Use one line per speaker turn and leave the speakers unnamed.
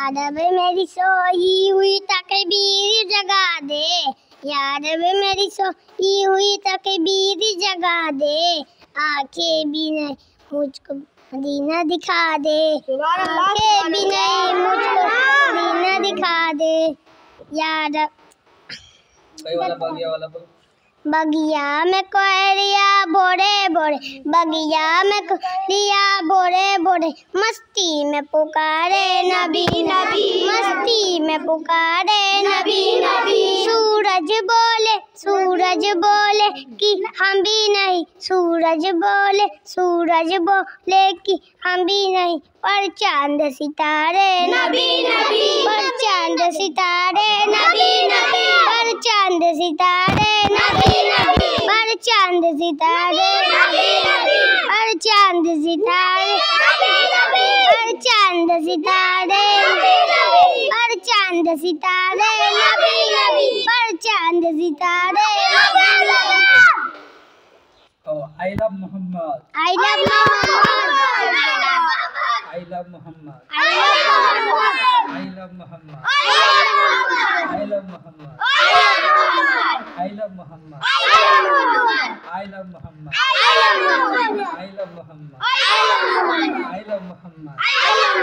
याद वे मेरी सोई हुई तकदीर जगा दे, याद वे मेरी सोई हुई तकदीर जगा दे, आंखें भी नहीं मुझको मदीना दिखा दे, आंखें भी नहीं मुझको मदीना दिखा दे। याद बगिया में कोयलिया बोरे बोरे, बगिया में कोयलिया बोरे बोरे, मस्ती में पुकारे नबी नबी, मस्ती में पुकारे नबी नबी। सूरज बोले कि हम भी नहीं, सूरज बोले कि हम भी नहीं, पर चांद सितारे नबी नबी, पर चांद सितारे नबी नबी, पर चांद सितारे नबी नबी, पर चांद सितारे नबी नबी, पर चांद सितारे नबी नबी, पर चांद सितारे नबी नबी, पर चांद सितारे नबी नबी, पर चांद सितारे नबी नबी।
Oh, I love Muhammad.
I love Muhammad.
I love Muhammad.
I love Muhammad.
I love Muhammad.
I love Muhammad.
I love Muhammad.
I
I love Muhammad.
love Muhammad.
I love Muhammad.
I love Muhammad.
I love Muhammad.
I love Muhammad.
I love Muhammad.
I love